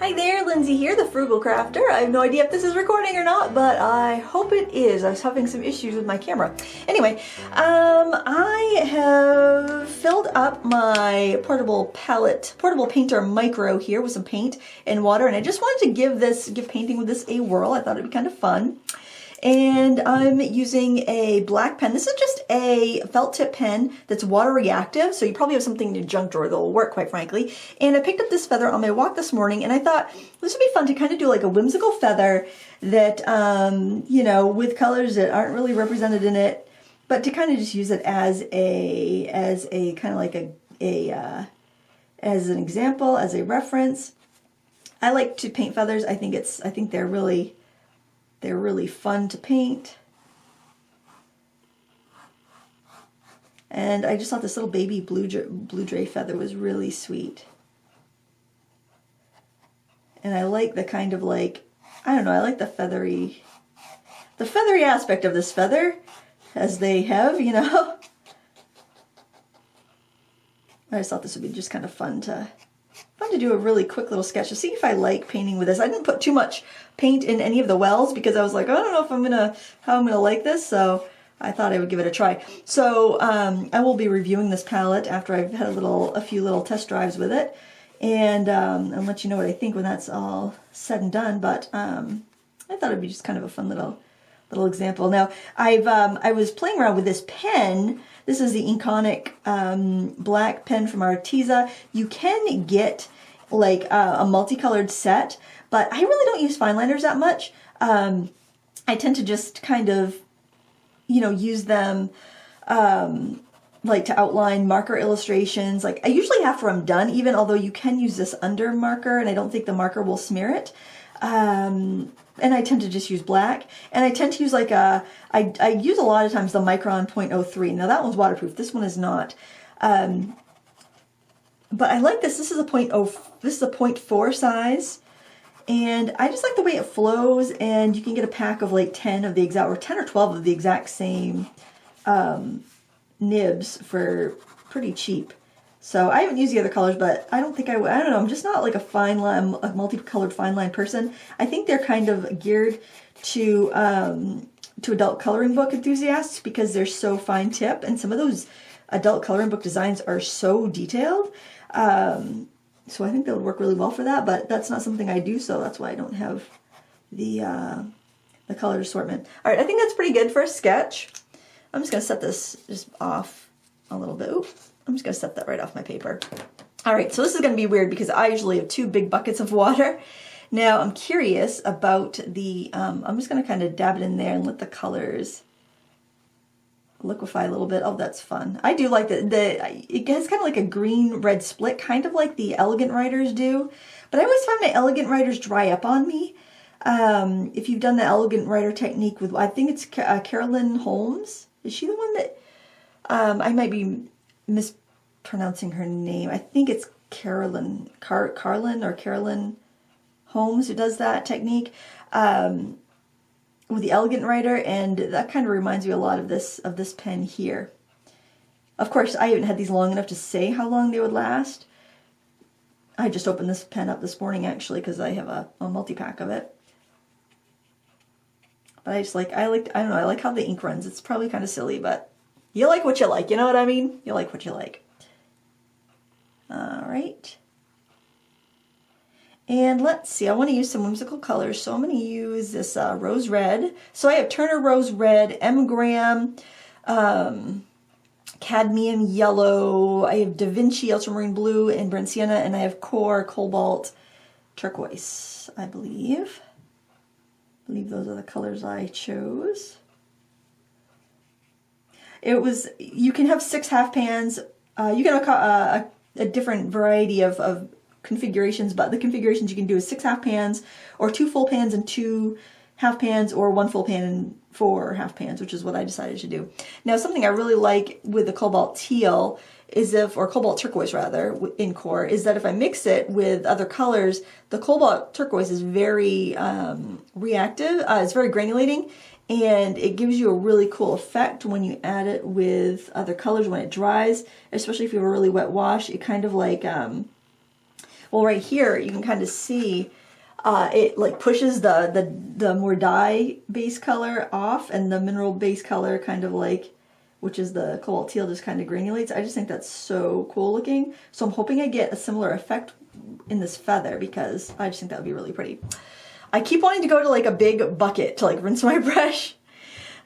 Hi there, Lindsay here, the Frugal Crafter. I have no idea if this is recording or not, but I hope it is. I was having some issues with my camera. Anyway, I have filled up my portable painter micro here with some paint and water, and I just wanted to give painting with this a whirl. I thought it'd be kind of fun. And I'm using a black pen. This is just a felt tip pen that's water reactive, so you probably have something in your junk drawer that will work, quite frankly. And I picked up this feather on my walk this morning, and I thought this would be fun to kind of do like a whimsical feather that, you know, with colors that aren't really represented in it, but to kind of just use it as a kind of like as an example, as a reference. I like to paint feathers. I think they're really fun to paint. And I just thought this little baby blue jay feather was really sweet. And I like the kind of like, I don't know, I like the feathery aspect of this feather, as they have, you know. I just thought this would be just kind of fun to do a really quick little sketch to see if I like painting with this. I didn't put too much paint in any of the wells because I was like, I don't know if how I'm gonna like this, so I thought I would give it a try. So I will be reviewing this palette after I've had a few little test drives with it, and let you know what I think when that's all said and done. But I thought it'd be just kind of a fun little example. Now I was playing around with this pen. This is the Inconic black pen from Arteza. You can get like a multicolored set, but I really don't use fine liners that much. I tend to just kind of, you know, use them like to outline marker illustrations. Like I usually after I'm done, even although you can use this under marker, and I don't think the marker will smear it. And I tend to just use black, and I tend to use like I use a lot of times the Micron .03. Now that one's waterproof. This one is not. But I like this. This is a this is a 0.4 size, and I just like the way it flows. And you can get a pack of like 10 of the exact, or 10 or 12 of the exact same nibs for pretty cheap. So I haven't used the other colors, but I don't think I would. I don't know. I'm just not like a multicolored fine line person. I think they're kind of geared to adult coloring book enthusiasts because they're so fine tip, and some of those adult coloring book designs are so detailed. So I think they would work really well for that, but that's not something I do, so that's why I don't have the color assortment. All right, I think that's pretty good for a sketch. I'm just going to set this just off a little bit. Ooh, I'm just going to set that right off my paper. All right, so this is going to be weird because I usually have 2 big buckets of water. Now I'm curious about the, I'm just going to kind of dab it in there and let the colors liquefy a little bit. Oh, that's fun. I do like it has kind of like a green-red split, kind of like the Elegant Writers do. But I always find my Elegant Writers dry up on me. If you've done the Elegant Writer technique with, I think it's Carolyn Holmes. Is she the one that, I might be mispronouncing her name. I think it's Carolyn Holmes who does that technique. With the Elegant Writer, and that kind of reminds me a lot of this pen here. Of course, I haven't had these long enough to say how long they would last. I just opened this pen up this morning actually because I have a multi-pack of it. But I don't know, I like how the ink runs. It's probably kind of silly, but you like what you like, you know what I mean? You like what you like. All right. And let's see, I want to use some whimsical colors, so I'm going to use this rose red. So I have Turner Rose Red, M. Graham, Cadmium Yellow, I have Da Vinci Ultramarine Blue, and Burnt Sienna, and I have Core Cobalt Turquoise, I believe. I believe those are the colors I chose. You can have 6 half pans. You can have a different variety of configurations, but the configurations you can do is 6 half pans, or 2 full pans and 2 half pans, or 1 full pan and 4 half pans, which is what I decided to do. Now, something I really like with the Cobalt Teal or Cobalt Turquoise rather, in Core, is that if I mix it with other colors, the Cobalt Turquoise is very reactive, it's very granulating, and it gives you a really cool effect when you add it with other colors when it dries, especially if you have a really wet wash. It kind of like, Well, right here you can kind of see it like pushes the more dye base color off, and the mineral base color kind of like, which is the cobalt teal, just kind of granulates. I just think that's so cool looking. So I'm hoping I get a similar effect in this feather, because I just think that would be really pretty. I keep wanting to go to like a big bucket to like rinse my brush.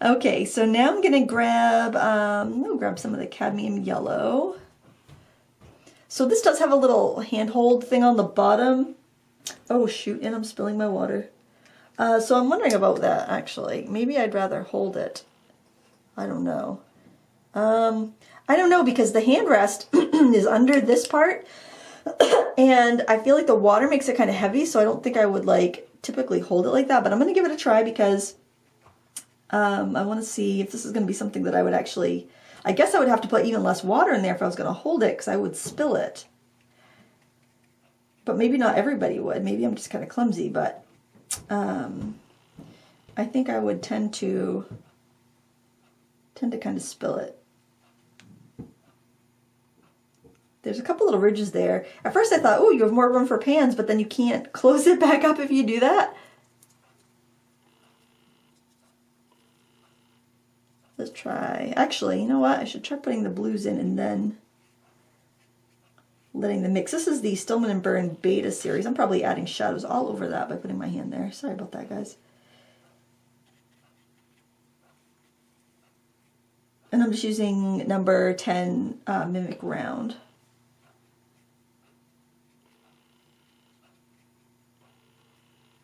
Okay, so now I'm gonna grab, I'm gonna grab some of the cadmium yellow. So this does have a little handhold thing on the bottom. Oh shoot, and I'm spilling my water. So I'm wondering about that actually. Maybe I'd rather hold it. I don't know. I don't know, because the hand rest is under this part, and I feel like the water makes it kind of heavy, so I don't think I would like typically hold it like that, but I'm gonna give it a try, because I want to see if this is going to be something that I would actually, I guess I would have to put even less water in there if I was going to hold it, because I would spill it. But maybe not everybody would. Maybe I'm just kind of clumsy, but I think I would tend to kind of spill it. There's a couple little ridges there. At first I thought, oh, you have more room for pans, but then you can't close it back up if you do that. Let's try, actually, you know what? I should try putting the blues in and then letting them mix. This is the Stillman and Burn Beta series. I'm probably adding shadows all over that by putting my hand there. Sorry about that, guys. And I'm just using number 10 Mimic Round.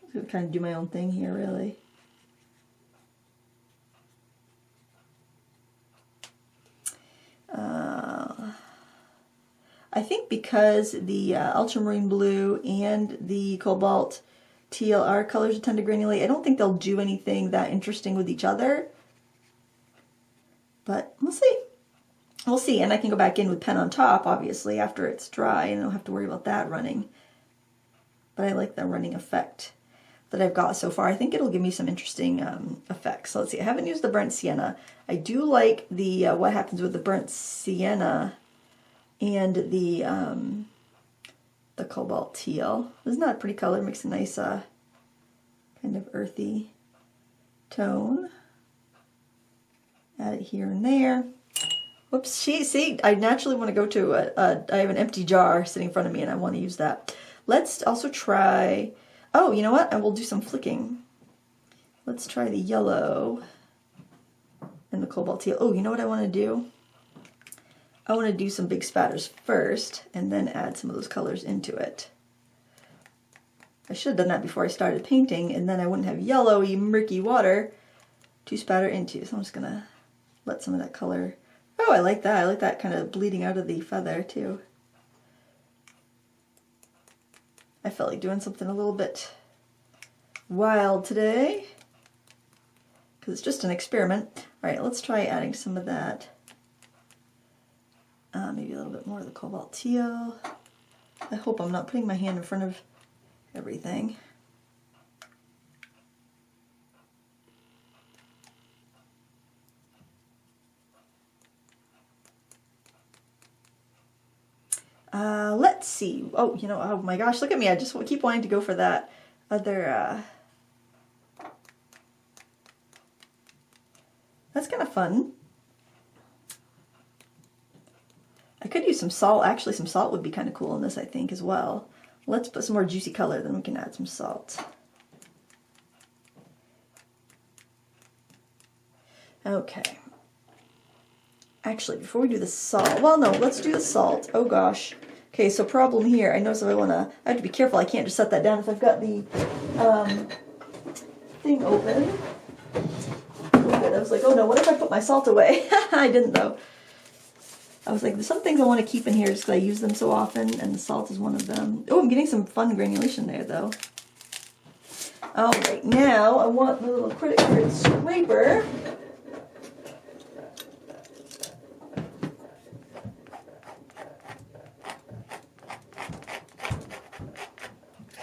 I'm going to kind of do my own thing here, really. I think because the ultramarine blue and the cobalt teal are colors that tend to granulate, I don't think they'll do anything that interesting with each other. But we'll see. We'll see. And I can go back in with pen on top, obviously, after it's dry, and I don't have to worry about that running. But I like the running effect that I've got so far. I think it'll give me some interesting effects. So let's see. I haven't used the burnt sienna. I do like the what happens with the burnt sienna and the cobalt teal. Isn't that a pretty color? It makes a nice kind of earthy tone. Add it here and there. Whoops, see, I naturally want to go to I have an empty jar sitting in front of me and I want to use that. Let's also try, oh, you know what? I will do some flicking. Let's try the yellow and the cobalt teal. Oh, you know what I want to do? I want to do some big spatters first and then add some of those colors into it. I should have done that before I started painting, and then I wouldn't have yellowy, murky water to spatter into. So I'm just going to let some of that color... Oh, I like that. I like that kind of bleeding out of the feather too. I felt like doing something a little bit wild today, because it's just an experiment. All right, let's try adding some of that. Maybe a little bit more of the cobalt teal. I hope I'm not putting my hand in front of everything. Let's see. Oh, you know, oh my gosh, look at me. I just keep wanting to go for that other, that's kind of fun. I could use some salt. Actually, some salt would be kind of cool in this, I think, as well. Let's put some more juicy color, then we can add some salt. Okay. Actually, before we do the salt, well, no, let's do the salt. Oh gosh. Okay, so problem here. I notice if I have to be careful. I can't just set that down if I've got the thing open. Good. I was like, oh no, what if I put my salt away? I didn't though. I was like, there's some things I want to keep in here just because I use them so often, and the salt is one of them. Oh, I'm getting some fun granulation there though. All right, now I want my little Critic Grit scraper.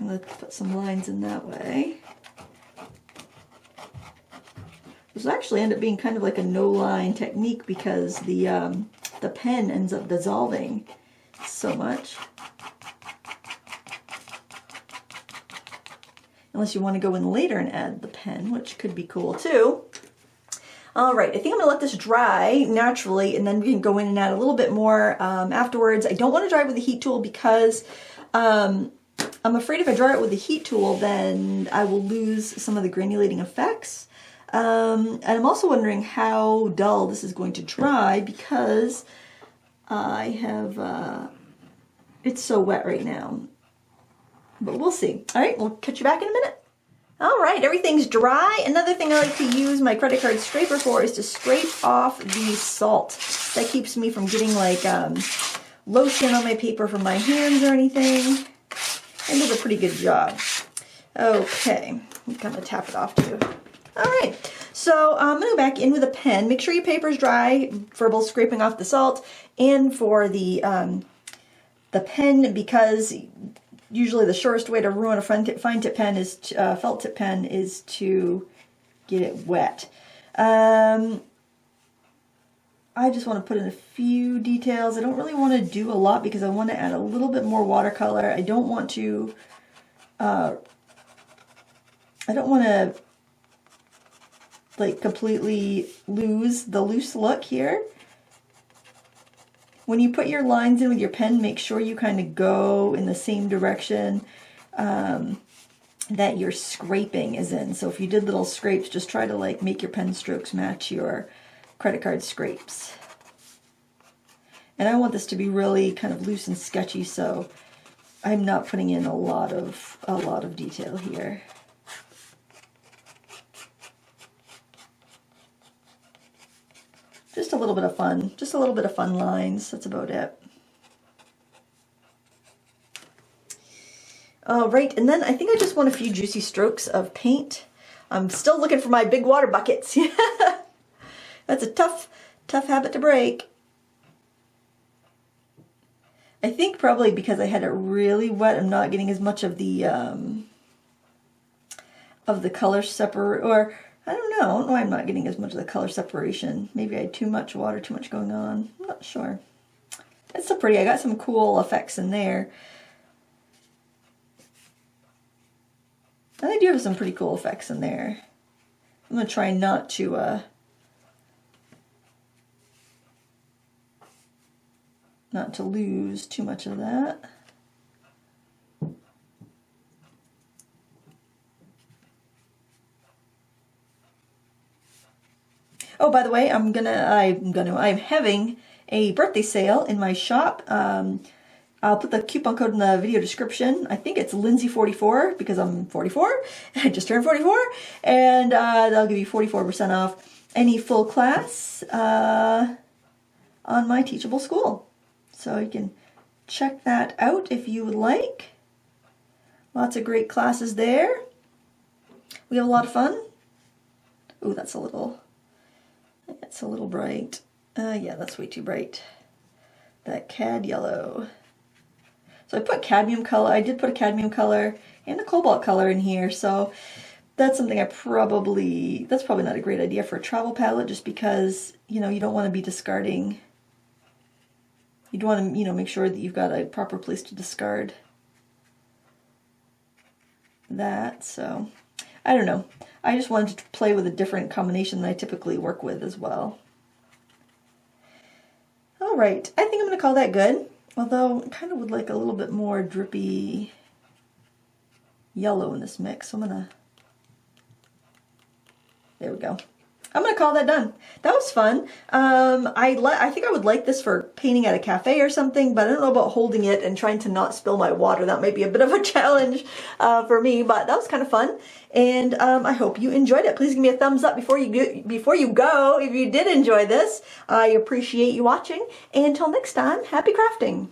Let's put some lines in that way. This will actually end up being kind of like a no-line technique because the pen ends up dissolving so much. unless you want to go in later and add the pen, which could be cool too. All right, I think I'm gonna let this dry naturally, and then we can go in and add a little bit more afterwards. I don't want to dry it with the heat tool because I'm afraid if I dry it with the heat tool, then I will lose some of the granulating effects. And I'm also wondering how dull this is going to dry because I have, it's so wet right now. But we'll see. All right, we'll catch you back in a minute. All right, everything's dry. Another thing I like to use my credit card scraper for is to scrape off the salt. That keeps me from getting like lotion on my paper from my hands or anything. And does a pretty good job. Okay, I'm gonna tap it off too. All right, so I'm gonna go back in with a pen. Make sure your paper's dry for both scraping off the salt and for the pen, because usually the shortest way to ruin a fine tip pen is felt tip pen is to get it wet. I just want to put in a few details. I don't really want to do a lot because I want to add a little bit more watercolor. I don't want to like completely lose the loose look here. When you put your lines in with your pen, make sure you kind of go in the same direction that your scraping is in. So if you did little scrapes, just try to like make your pen strokes match your credit card scrapes. And I want this to be really kind of loose and sketchy, so I'm not putting in a lot of detail here. Just a little bit of fun. Just a little bit of fun lines. That's about it. All right, and then I think I just want a few juicy strokes of paint. I'm still looking for my big water buckets. That's a tough habit to break. I think probably because I had it really wet, I'm not getting as much of the color separate, or I don't know why I'm not getting as much of the color separation. Maybe I had too much water, too much going on. I'm not sure. It's still pretty. I got some cool effects in there. And I do have some pretty cool effects in there. I'm going to try not to lose too much of that. Oh, by the way, I'm having a birthday sale in my shop. I'll put the coupon code in the video description. I think it's Lindsay44 because I'm 44. I just turned 44, and they'll give you 44% off any full class on my Teachable School. So you can check that out if you would like. Lots of great classes there. We have a lot of fun. Ooh, that's a little bright. Yeah, that's way too bright. That cad yellow. So I put cadmium color. I did put a cadmium color and a cobalt color in here. So that's something that's probably not a great idea for a travel palette, just because, you know, you don't want to be discarding. You'd want to, make sure that you've got a proper place to discard that. So I don't know. I just wanted to play with a different combination than I typically work with as well. All right, I think I'm going to call that good. Although I kind of would like a little bit more drippy yellow in this mix. So I'm going to, there we go. I'm going to call that done. That was fun. I think I would like this for painting at a cafe or something, but I don't know about holding it and trying to not spill my water. That might be a bit of a challenge for me, but that was kind of fun. And I hope you enjoyed it. Please give me a thumbs up before you go if you did enjoy this. I appreciate you watching. And until next time, happy crafting.